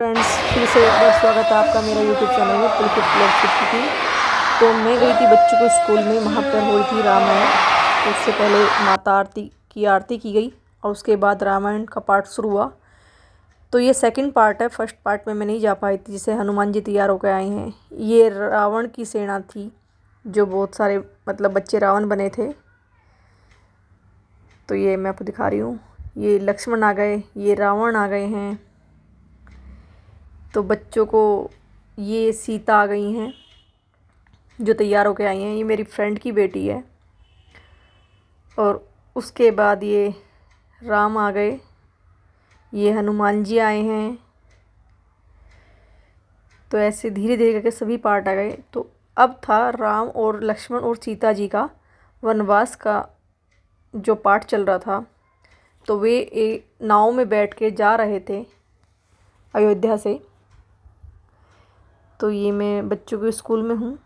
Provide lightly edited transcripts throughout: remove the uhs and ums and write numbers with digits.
Friends, फिर से एक बार स्वागत है आपका मेरा यूट्यूब चैनल में पुलकित ब्लॉग की। तो मैं गई थी बच्चों को स्कूल में, वहाँ पर हुई थी रामायण। तो उससे पहले माता आरती की गई और उसके बाद रामायण का पार्ट शुरू हुआ। तो ये सेकंड पार्ट है। फर्स्ट पार्ट में मैं नहीं जा पाई थी, जिसे हनुमान जी तैयार होकर आए हैं। ये रावण की सेना थी, जो बहुत सारे बच्चे रावण बने थे। तो ये मैं आपको दिखा रही हूँ। ये लक्ष्मण आ गए, ये रावण आ गए हैं। तो बच्चों को ये सीता आ गई हैं जो तैयार होके आई हैं। ये मेरी फ्रेंड की बेटी है। और उसके बाद ये राम आ गए, ये हनुमान जी आए हैं। तो ऐसे धीरे धीरे करके सभी पार्ट आ गए। तो अब था राम और लक्ष्मण और सीता जी का वनवास का जो पार्ट चल रहा था। तो वे एक नाव में बैठ के जा रहे थे अयोध्या से। तो ये मैं बच्चों के स्कूल में हूँ।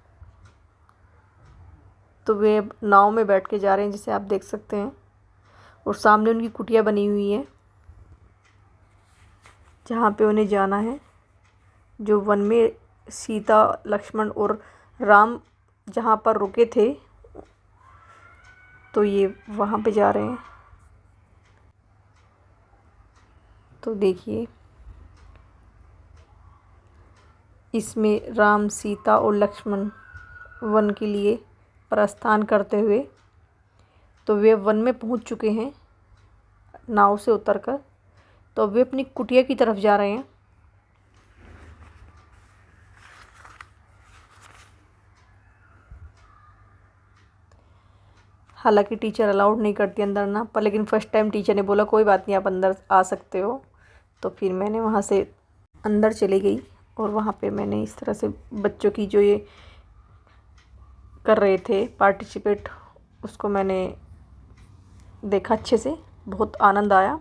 तो वे नाव में बैठ के जा रहे हैं, जिसे आप देख सकते हैं। और सामने उनकी कुटिया बनी हुई है, जहाँ पे उन्हें जाना है। जो वन में सीता, लक्ष्मण और राम जहाँ पर रुके थे, तो ये वहाँ पे जा रहे हैं। तो देखिए, इसमें राम, सीता और लक्ष्मण वन के लिए प्रस्थान करते हुए, तो वे वन में पहुंच चुके हैं नाव से उतरकर। तो वे अपनी कुटिया की तरफ जा रहे हैं। हालांकि टीचर अलाउड नहीं करती अंदर ना, पर लेकिन फर्स्ट टाइम टीचर ने बोला कोई बात नहीं, आप अंदर आ सकते हो। तो फिर मैंने वहाँ से अंदर चली गई। और वहाँ पे मैंने इस तरह से बच्चों की जो ये कर रहे थे पार्टिसिपेट, उसको मैंने देखा अच्छे से, बहुत आनंद आया।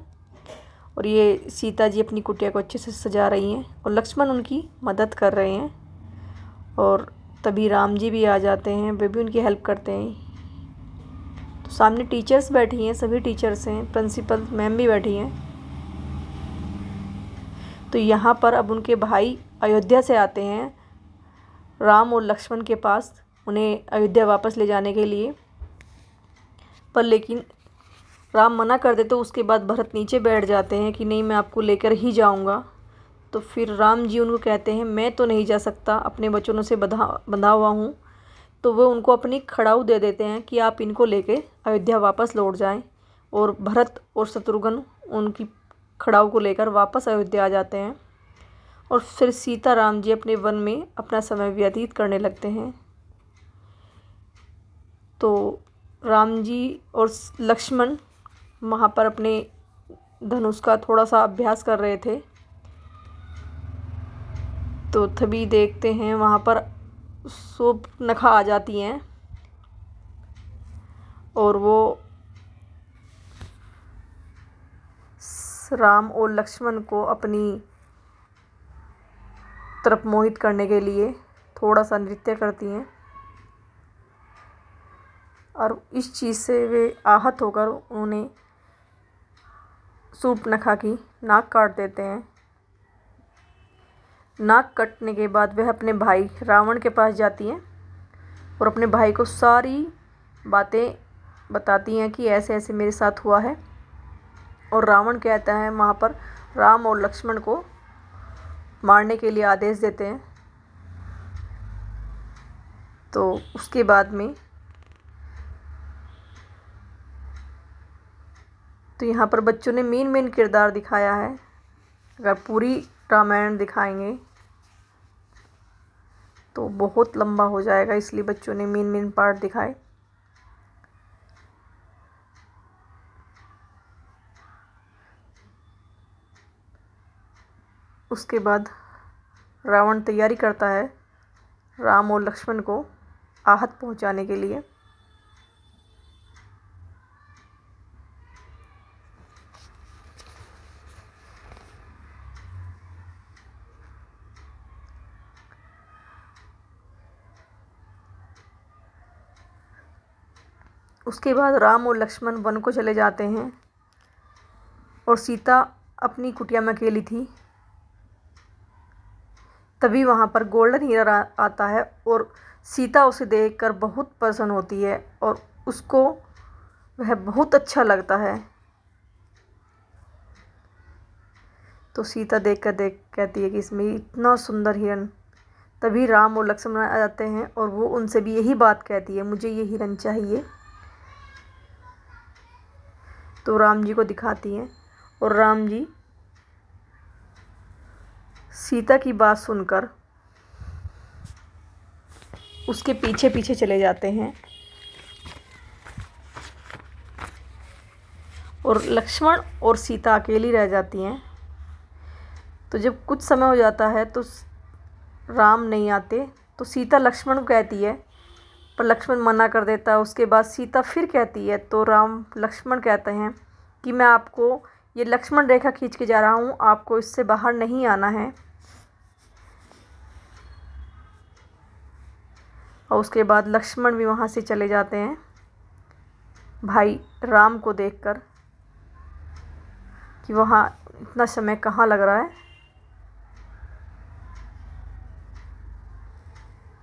और ये सीता जी अपनी कुटिया को अच्छे से सजा रही हैं और लक्ष्मण उनकी मदद कर रहे हैं। और तभी राम जी भी आ जाते हैं, वे भी उनकी हेल्प करते हैं। तो सामने टीचर्स बैठी हैं, सभी टीचर्स हैं, प्रिंसिपल मैम भी बैठी हैं। तो यहाँ पर अब उनके भाई अयोध्या से आते हैं राम और लक्ष्मण के पास, उन्हें अयोध्या वापस ले जाने के लिए। पर लेकिन राम मना कर देते, तो उसके बाद भरत नीचे बैठ जाते हैं कि नहीं, मैं आपको लेकर ही जाऊंगा। तो फिर राम जी उनको कहते हैं मैं तो नहीं जा सकता, अपने वचनों से बंधा हुआ हूँ। तो वो उनको अपनी खड़ाऊ दे देते हैं कि आप इनको लेके अयोध्या वापस लौट जाएं। और भरत और शत्रुघ्न उनकी खड़ाऊ को लेकर वापस अयोध्या आ जाते हैं। और फिर सीता राम जी अपने वन में अपना समय व्यतीत करने लगते हैं। तो राम जी और लक्ष्मण वहाँ पर अपने धनुष का थोड़ा सा अभ्यास कर रहे थे। तो तभी देखते हैं वहाँ पर शूर्पणखा आ जाती हैं और वो राम और लक्ष्मण को अपनी तरफ मोहित करने के लिए थोड़ा सा नृत्य करती हैं। और इस चीज़ से वे आहत होकर उन्हें शूर्पणखा की नाक काट देते हैं। नाक कटने के बाद वह अपने भाई रावण के पास जाती हैं और अपने भाई को सारी बातें बताती हैं कि ऐसे ऐसे मेरे साथ हुआ है। और रावण कहता है, वहाँ पर राम और लक्ष्मण को मारने के लिए आदेश देते हैं। तो उसके बाद में तो यहाँ पर बच्चों ने मेन किरदार दिखाया है। अगर पूरी रामायण दिखाएंगे तो बहुत लंबा हो जाएगा, इसलिए बच्चों ने मेन पार्ट दिखाए। उसके बाद रावण तैयारी करता है राम और लक्ष्मण को आहत पहुंचाने के लिए। उसके बाद राम और लक्ष्मण वन को चले जाते हैं और सीता अपनी कुटिया में अकेली थी। तभी वहाँ पर गोल्डन हिरन आता है और सीता उसे देखकर बहुत प्रसन्न होती है और उसको वह बहुत अच्छा लगता है। तो सीता देख कहती है कि इसमें इतना सुंदर हिरन। तभी राम और लक्ष्मण आ जाते हैं और वो उनसे भी यही बात कहती है, मुझे ये हिरन चाहिए। तो राम जी को दिखाती हैं और राम जी सीता की बात सुनकर उसके पीछे पीछे चले जाते हैं और लक्ष्मण और सीता अकेली रह जाती हैं। तो जब कुछ समय हो जाता है तो राम नहीं आते, तो सीता लक्ष्मण को कहती है, पर लक्ष्मण मना कर देता है। उसके बाद सीता फिर कहती है, तो राम लक्ष्मण कहते हैं कि मैं आपको ये लक्ष्मण रेखा खींच के जा रहा हूँ, आपको इससे बाहर नहीं आना है। और उसके बाद लक्ष्मण भी वहाँ से चले जाते हैं भाई राम को देखकर कि वहाँ इतना समय कहाँ लग रहा है।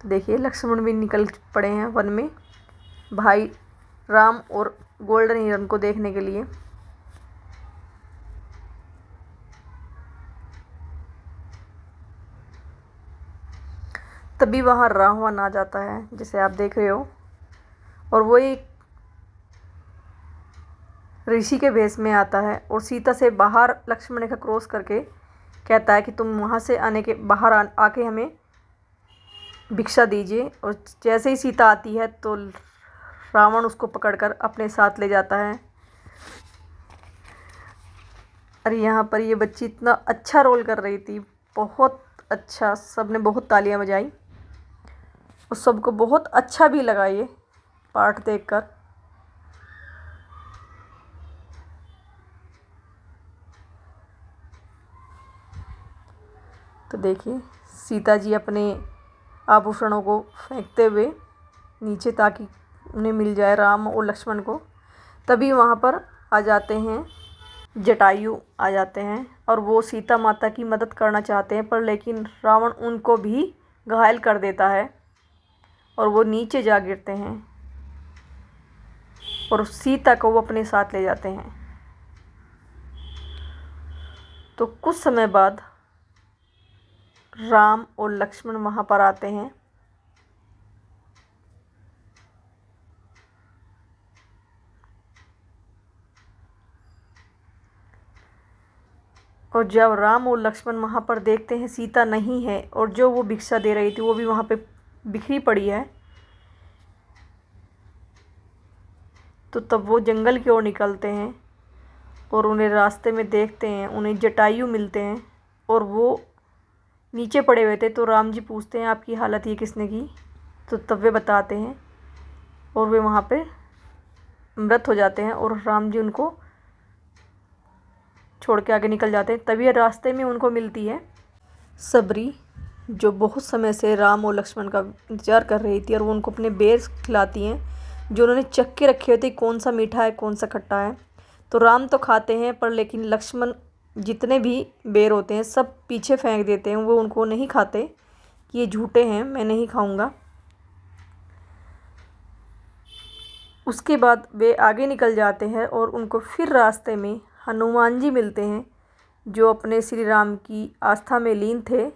तो देखिए लक्ष्मण भी निकल पड़े हैं वन में भाई राम और गोल्डन हिरन को देखने के लिए। तभी वहाँ रावण आ जाता है, जैसे आप देख रहे हो, और वो एक ऋषि के भेष में आता है और सीता से बाहर लक्ष्मण रेखा क्रॉस करके कहता है कि तुम वहाँ से आने के बाहर आके हमें भिक्षा दीजिए। और जैसे ही सीता आती है तो रावण उसको पकड़कर अपने साथ ले जाता है। अरे यहाँ पर ये बच्ची इतना अच्छा रोल कर रही थी, बहुत अच्छा, सबने बहुत तालियां बजाई और सबको बहुत अच्छा भी लगा ये पार्ट देखकर। तो देखिए सीता जी अपने आभूषणों को फेंकते हुए नीचे ताकि उन्हें मिल जाए राम और लक्ष्मण को। तभी वहाँ पर आ जाते हैं जटायु आ जाते हैं और वो सीता माता की मदद करना चाहते हैं, पर लेकिन रावण उनको भी घायल कर देता है और वो नीचे जा गिरते हैं और सीता को वो अपने साथ ले जाते हैं। तो कुछ समय बाद राम और लक्ष्मण वहाँ पर आते हैं और जब राम और लक्ष्मण वहाँ पर देखते हैं सीता नहीं है और जो वो भिक्षा दे रही थी वो भी वहाँ पे बिखरी पड़ी है, तो तब वो जंगल की ओर निकलते हैं और उन्हें रास्ते में देखते हैं, उन्हें जटायु मिलते हैं और वो नीचे पड़े हुए थे। तो राम जी पूछते हैं आपकी हालत ये किसने की? तो तब वे बताते हैं और वे वहाँ पे मृत हो जाते हैं और राम जी उनको छोड़ के आगे निकल जाते हैं। तभी रास्ते में उनको मिलती है सबरी, जो बहुत समय से राम और लक्ष्मण का इंतज़ार कर रही थी और वो उनको अपने बेर खिलाती हैं जो उन्होंने चख के रखे हुए थे, कौन सा मीठा है कौन सा खट्टा है। तो राम तो खाते हैं पर लेकिन लक्ष्मण जितने भी बेर होते हैं सब पीछे फेंक देते हैं, वो उनको नहीं खाते कि ये झूठे हैं, मैं नहीं खाऊंगा। उसके बाद वे आगे निकल जाते हैं और उनको फिर रास्ते में हनुमान जी मिलते हैं जो अपने श्री राम की आस्था में लीन थे।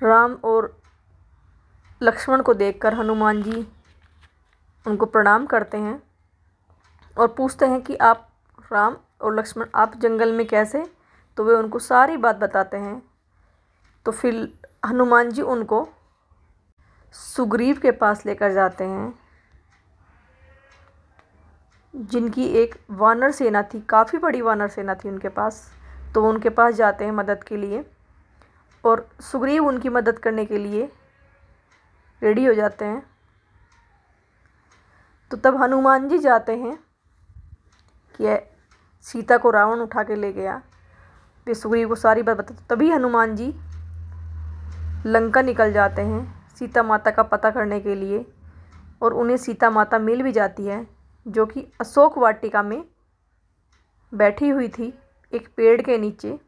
राम और लक्ष्मण को देखकर हनुमान जी उनको प्रणाम करते हैं और पूछते हैं कि आप राम और लक्ष्मण आप जंगल में कैसे? तो वे उनको सारी बात बताते हैं। तो फिर हनुमान जी उनको सुग्रीव के पास लेकर जाते हैं जिनकी एक वानर सेना थी, काफ़ी बड़ी वानर सेना थी उनके पास। तो वो उनके पास जाते हैं मदद के लिए और सुग्रीव उनकी मदद करने के लिए रेडी हो जाते हैं। तो तब हनुमान जी जाते हैं कि सीता को रावण उठा के ले गया, वे सुग्रीव को सारी बात बताते। तभी हनुमान जी लंका निकल जाते हैं सीता माता का पता करने के लिए और उन्हें सीता माता मिल भी जाती है। जो कि अशोक वाटिका में बैठी हुई थी एक पेड़ के नीचे।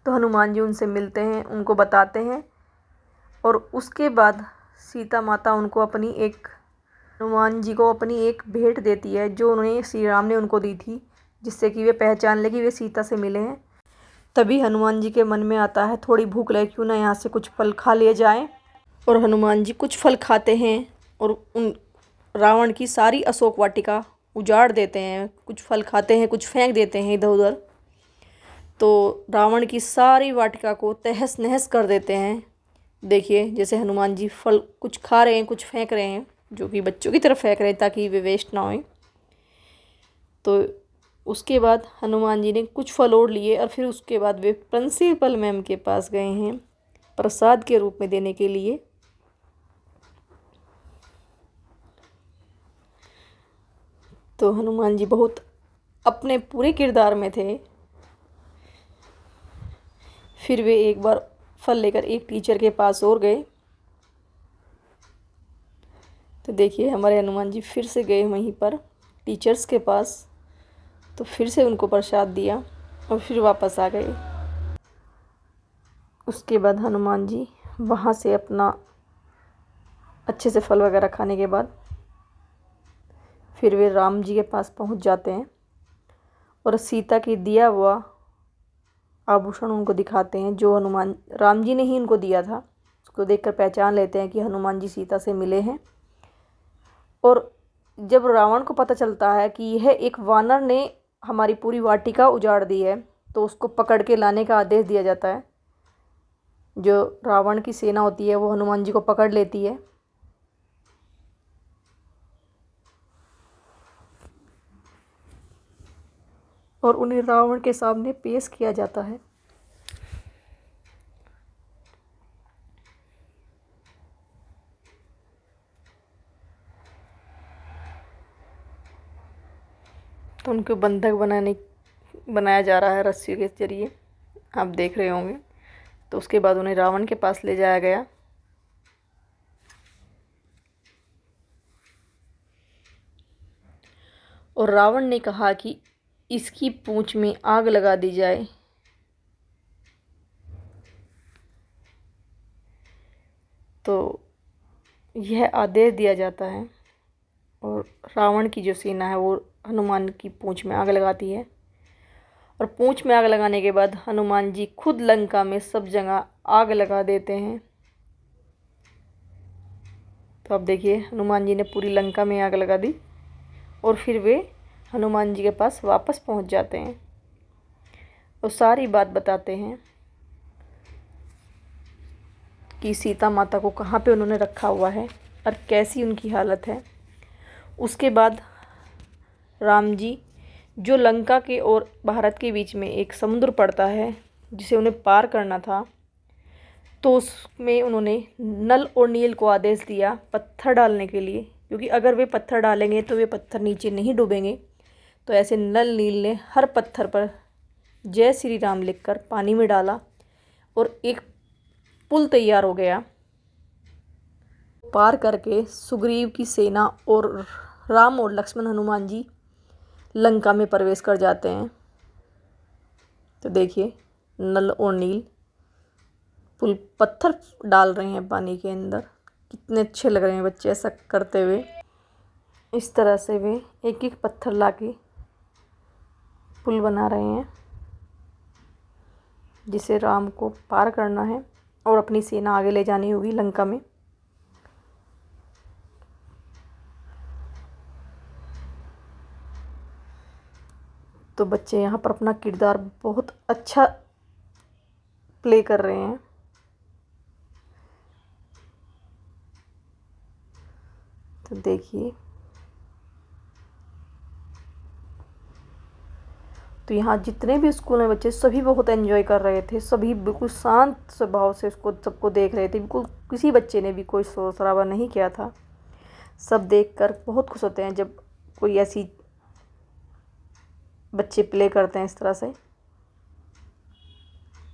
तो हनुमान जी उनसे मिलते हैं, उनको बताते हैं, और उसके बाद सीता माता उनको हनुमान जी को अपनी एक भेंट देती है जो उन्हें श्री राम ने उनको दी थी, जिससे कि वे पहचान ले कि वे सीता से मिले हैं। तभी हनुमान जी के मन में आता है थोड़ी भूख लगे, क्यों ना यहाँ से कुछ फल खा लिए जाएं। और हनुमान जी कुछ फल खाते हैं और उन रावण की सारी अशोक वाटिका उजाड़ देते हैं। कुछ फल खाते हैं, कुछ फेंक देते हैं इधर उधर, तो रावण की सारी वाटिका को तहस नहस कर देते हैं। देखिए जैसे हनुमान जी फल कुछ खा रहे हैं, कुछ फेंक रहे हैं, जो कि बच्चों की तरफ फेंक रहे हैं ताकि वे वेस्ट ना हों। तो उसके बाद हनुमान जी ने कुछ फल और लिए और फिर उसके बाद वे प्रिंसिपल मैम के पास गए हैं प्रसाद के रूप में देने के लिए। तो हनुमान जी बहुत अपने पूरे किरदार में थे। फिर वे एक बार फल लेकर एक टीचर के पास और गए। तो देखिए हमारे हनुमान जी फिर से गए वहीं पर टीचर्स के पास, तो फिर से उनको प्रसाद दिया और फिर वापस आ गए। उसके बाद हनुमान जी वहाँ से अपना अच्छे से फल वगैरह खाने के बाद फिर वे राम जी के पास पहुँच जाते हैं और सीता की दिया हुआ आभूषण उनको दिखाते हैं, जो राम जी ने ही उनको दिया था। उसको देखकर पहचान लेते हैं कि हनुमान जी सीता से मिले हैं। और जब रावण को पता चलता है कि यह एक वानर ने हमारी पूरी वाटिका उजाड़ दी है, तो उसको पकड़ के लाने का आदेश दिया जाता है। जो रावण की सेना होती है वो हनुमान जी को पकड़ लेती है। और उन्हें रावण के सामने पेश किया जाता है। तो उनको बंधक बनाया जा रहा है रस्सियों के जरिए, आप देख रहे होंगे। तो उसके बाद उन्हें रावण के पास ले जाया गया। और रावण ने कहा कि इसकी पूंछ में आग लगा दी जाए। तो यह आदेश दिया जाता है और रावण की जो सेना है वो हनुमान की पूंछ में आग लगाती है। और पूंछ में आग लगाने के बाद हनुमान जी खुद लंका में सब जगह आग लगा देते हैं। तो अब देखिए हनुमान जी ने पूरी लंका में आग लगा दी और फिर वे हनुमान जी के पास वापस पहुंच जाते हैं और सारी बात बताते हैं कि सीता माता को कहाँ पे उन्होंने रखा हुआ है और कैसी उनकी हालत है। उसके बाद राम जी जो लंका के और भारत के बीच में एक समुद्र पड़ता है जिसे उन्हें पार करना था, तो उसमें उन्होंने नल और नील को आदेश दिया पत्थर डालने के लिए, क्योंकि अगर वे पत्थर डालेंगे तो वे पत्थर नीचे नहीं डूबेंगे। तो ऐसे नल नील ने हर पत्थर पर जय श्री राम लिखकर पानी में डाला और एक पुल तैयार हो गया। पार करके सुग्रीव की सेना और राम और लक्ष्मण हनुमान जी लंका में प्रवेश कर जाते हैं। तो देखिए नल और नील पुल पत्थर डाल रहे हैं पानी के अंदर। कितने अच्छे लग रहे हैं बच्चे ऐसा करते हुए। इस तरह से वे एक एक पत्थर लाके पुल बना रहे हैं जिसे राम को पार करना है और अपनी सेना आगे ले जानी होगी लंका में। तो बच्चे यहाँ पर अपना किरदार बहुत अच्छा प्ले कर रहे हैं। तो देखिए तो यहाँ जितने भी स्कूल में बच्चे सभी बहुत एंजॉय कर रहे थे। सभी बिल्कुल शांत स्वभाव से उसको सबको देख रहे थे। बिल्कुल किसी बच्चे ने भी कोई शोर शराबा नहीं किया था। सब देखकर बहुत खुश होते हैं जब कोई ऐसी बच्चे प्ले करते हैं इस तरह से।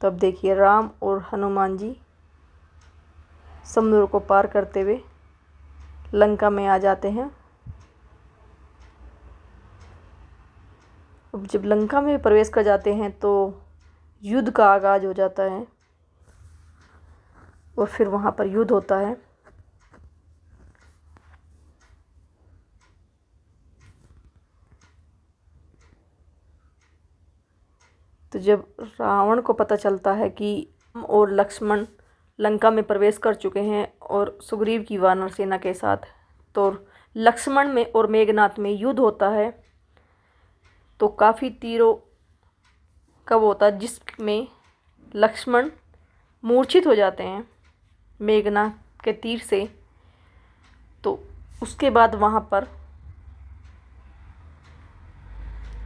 तो अब देखिए राम और हनुमान जी समुद्र को पार करते हुए लंका में आ जाते हैं अब जब लंका में प्रवेश कर जाते हैं तो युद्ध का आगाज़ हो जाता है और फिर वहाँ पर युद्ध होता है। तो जब रावण को पता चलता है कि राम और लक्ष्मण लंका में प्रवेश कर चुके हैं और सुग्रीव की वानर सेना के साथ, तो लक्ष्मण में और मेघनाथ में युद्ध होता है। तो काफ़ी तीरों का वो होता है जिसमें लक्ष्मण मूर्छित हो जाते हैं मेघनाथ के तीर से। तो उसके बाद वहाँ पर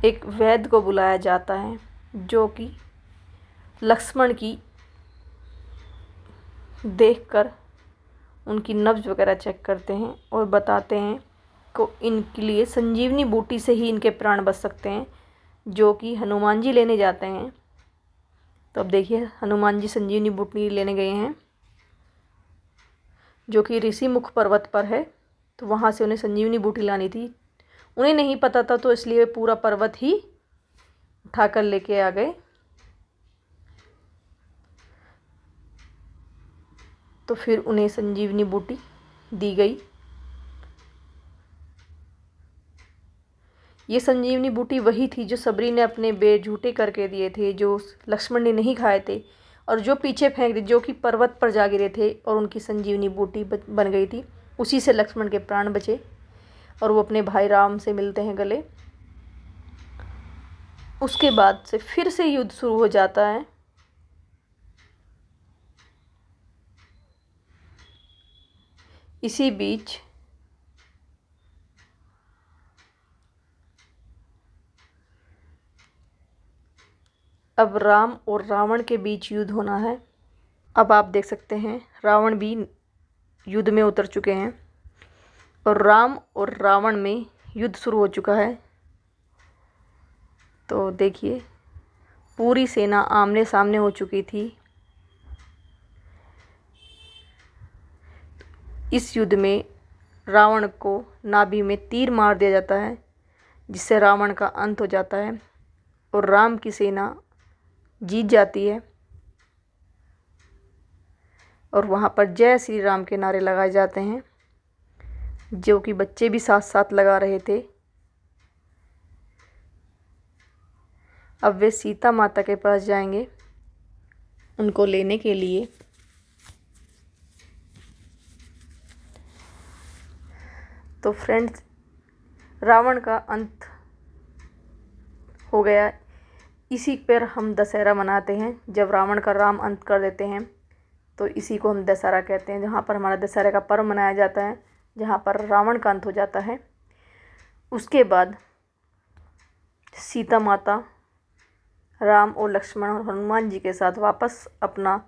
एक वैद्य को बुलाया जाता है जो कि लक्ष्मण की देखकर उनकी नब्ज वगैरह चेक करते हैं और बताते हैं को इनके लिए संजीवनी बूटी से ही इनके प्राण बच सकते हैं, जो कि हनुमान जी लेने जाते हैं। तो अब देखिए हनुमान जी संजीवनी बूटी लेने गए हैं जो कि ऋषि मुख पर्वत पर है। तो वहाँ से उन्हें संजीवनी बूटी लानी थी, उन्हें नहीं पता था, तो इसलिए पूरा पर्वत ही उठाकर लेके आ गए। तो फिर उन्हें संजीवनी बूटी दी गई। ये संजीवनी बूटी वही थी जो सबरी ने अपने बेर झूठे करके दिए थे, जो लक्ष्मण ने नहीं खाए थे और जो पीछे फेंक दिए, जो कि पर्वत पर जा गिरे थे और उनकी संजीवनी बूटी बन गई थी। उसी से लक्ष्मण के प्राण बचे और वो अपने भाई राम से मिलते हैं गले। उसके बाद से फिर से युद्ध शुरू हो जाता है। इसी बीच अब राम और रावण के बीच युद्ध होना है। अब आप देख सकते हैं रावण भी युद्ध में उतर चुके हैं और राम और रावण में युद्ध शुरू हो चुका है। तो देखिए पूरी सेना आमने सामने हो चुकी थी। इस युद्ध में रावण को नाभि में तीर मार दिया जाता है, जिससे रावण का अंत हो जाता है और राम की सेना जीत जाती है। और वहाँ पर जय श्री राम के नारे लगाए जाते हैं, जो कि बच्चे भी साथ साथ लगा रहे थे। अब वे सीता माता के पास जाएंगे उनको लेने के लिए। तो फ्रेंड्स, रावण का अंत हो गया। इसी पर हम दशहरा मनाते हैं, जब रावण का राम अंत कर देते हैं, तो इसी को हम दशहरा कहते हैं, जहाँ पर हमारा दशहरे का पर्व मनाया जाता है, जहाँ पर रावण का अंत हो जाता है। उसके बाद सीता माता राम और लक्ष्मण और हनुमान जी के साथ वापस अपना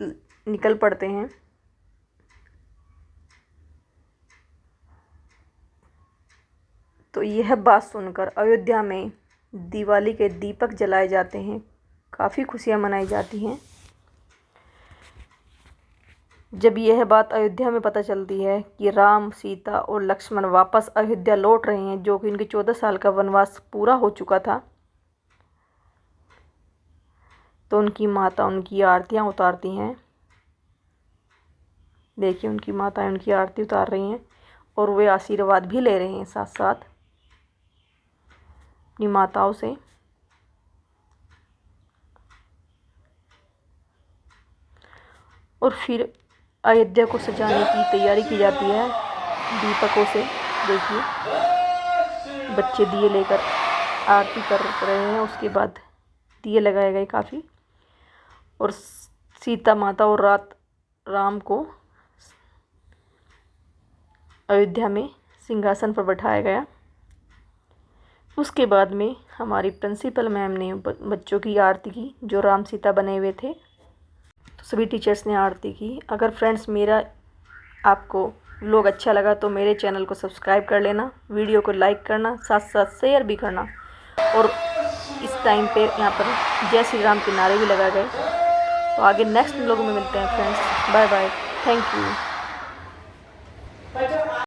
निकल पड़ते हैं। तो यह बात सुनकर अयोध्या में दिवाली के दीपक जलाए जाते हैं, काफ़ी खुशियाँ मनाई जाती हैं। जब यह बात अयोध्या में पता चलती है कि राम, सीता और लक्ष्मण वापस अयोध्या लौट रहे हैं, जो कि उनके 14 साल का वनवास पूरा हो चुका था, तो उनकी माता उनकी आरतियाँ उतारती हैं। देखिए उनकी माताएं उनकी आरती उतार रही हैं और वे आशीर्वाद भी ले रहे हैं साथ साथ अपनी माताओं से। और फिर अयोध्या को सजाने की तैयारी की जाती है दीपकों से। देखिए बच्चे दिए लेकर आरती कर रहे हैं, उसके बाद दिए लगाए गए काफ़ी, और सीता माता और राम को अयोध्या में सिंहासन पर बैठाया गया। उसके बाद में हमारी प्रिंसिपल मैम ने बच्चों की आरती की, जो राम सीता बने हुए थे। तो सभी टीचर्स ने आरती की। अगर फ्रेंड्स मेरा आपको व्लॉग अच्छा लगा तो मेरे चैनल को सब्सक्राइब कर लेना, वीडियो को लाइक करना, साथ साथ शेयर भी करना। और इस टाइम पे यहाँ पर जय श्री राम के नारे भी लगाए गए। तो आगे नेक्स्ट व्लॉग में मिलते हैं friends. Bye bye, thank you.